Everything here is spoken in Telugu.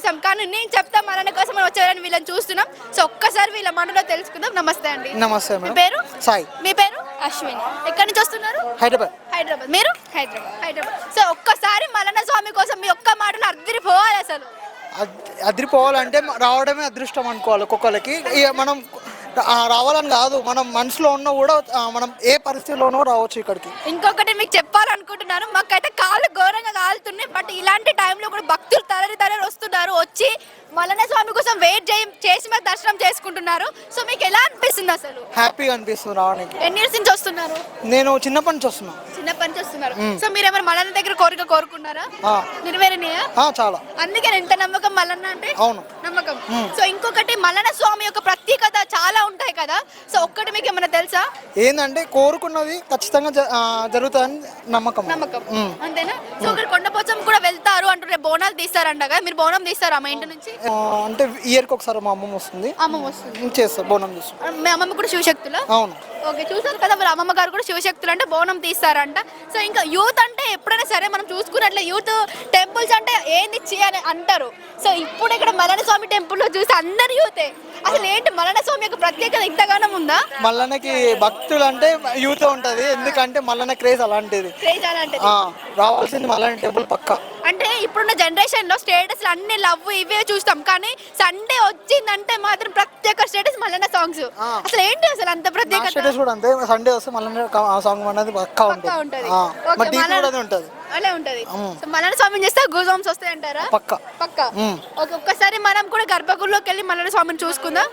చూస్తాం, కానీ నేను చెప్తా మల్లన్న కోసం మనం వచ్చారని వీళ్ళని చూస్తున్నాం. సో ఒక్కసారి వీళ్ళ మనలో తెలుసుకుందాం. నమస్తే అండి. నమస్తే మీ మేడం. పేరు? సాయి. మీ పేరు? అశ్విని. ఎక్కడి నుంచి వస్తున్నారు? హైదరాబాద్. హైదరాబాద్. మీరు? హైదరాబాద్. సో ఒక్కసారి మల్లన్న స్వామి కోసం మీ ఒక్క మాటలో అద్దరిపోవాలి అసలు. అదిరిపోవాలంటే రావడమే అదృష్టం అనుకోవాలి ఒక్కొక్కరికి. ఇక మనం రావాలని కాదు, మనం మనసులో ఉన్న కూడా మనం ఏ పరిస్థితిలోనో రావచ్చు ఇక్కడికి. ఇంకొకటి మీకు చెప్పాలనుకుంటున్నాను, మాకైతే కాళ్ళు ఘోరంగా కాలుతున్నాయి. బట్ ఇలాంటి టైంలో కూడా భక్తులు తరలి వస్తున్నారు, వచ్చి మల్లన్న స్వామి కోసం వెయిట్ చేసి మరి దర్శనం చేసుకుంటున్నారు. సో మీకు ఎలా అనిపిస్తుంది అసలు? హ్యాపీగా అనిపిస్తుంది రావడానికి. ఎన్ని ఇయర్స్ నుంచి వస్తున్నారు? నేను చిన్నప్పటి నుంచి వస్తున్నా. చిన్నప్పటి నుంచి వస్తున్నారు. సో మీరు ఏమైనా మల్లన్న దగ్గర కోరుకున్నారా? నెరవేరినాయా? చాలా. అందుకే ఎంత నమ్మకం మల్లన్న అంటే? అవును, నమ్మకం. సో ఇంకొకటి మల్లన్న స్వామి యొక్క ప్రత్యేకత చాలా ఉంటాయి కదా, సో ఒక్కటి మీకు ఏమైనా తెలుసా? ఏంటంటే కోరుకున్నది ఖచ్చితంగా జరుగుతుందని నమ్మకం. అంతేనా? సో ఇక్కడ కొండపోచం కూడా వెళ్తారు అంటారు, బోనాలు తీస్తారంట కదా, మీరు బోనం తీస్తారా మా ఇంటి నుంచి? అంటే ఇయర్కి ఒకసారి మా అమ్మమ్మ వస్తుంది. చేస్తారు, బోనం చేస్తారు. మీ అమ్మమ్మ కూడా శివశక్తులా? అవును. ఓకే, చూసారు కదా వాళ్ళ అమ్మమ్మ గారు కూడా శివశక్తులు అంటే బోనం తీస్తారంట. సో ఇంకా యూత్ అంటే ఎప్పుడైనా సరే మనం చూసుకున్నట్లే యూత్ టెంపుల్స్ అంటే ఏంది అని అంటారు. సో ఇప్పుడు ఇక్కడ మల్లన్న స్వామి టెంపుల్ లో చూస్తే అందరు యూతే. అసలు ఏంటి మల్లన్న స్వామి యొక్క ప్రత్యేకత ఇంతగానం ఉందా? మల్లన్నకి భక్తులు అంటే యూత్ ఉంటది, ఎందుకంటే మల్లన్న క్రేజ్ అలాంటిది. రావాల్సింది మల్లన్న టెంపుల్ పక్కా. అంటే ఇప్పుడున్న జనరేషన్ లో స్టేటస్ అన్ని లవ్ ఇవే చూస్తాం, కానీ సండే వచ్చిందంటే మాత్రం ప్రత్యేక స్టేటస్ మల్లన్న సాంగ్స్. అసలు ఏంటి అసలు అంత ప్రత్యేకత? స్టేటస్ కూడా అంతే, సండే వస్తే మల్లన్న సాంగ్ అనేది పక్కా ఉంటుంది. అలా ఉంటది. మల్లన్న స్వామిని చేస్తే గూస్ బంప్స్ వస్తాయి అంటారా? పక్కా. ఒక్కసారి మనం కూడా గర్భగుడిలోకి వెళ్ళి మల్లన్న స్వామిని చూసుకుందాం.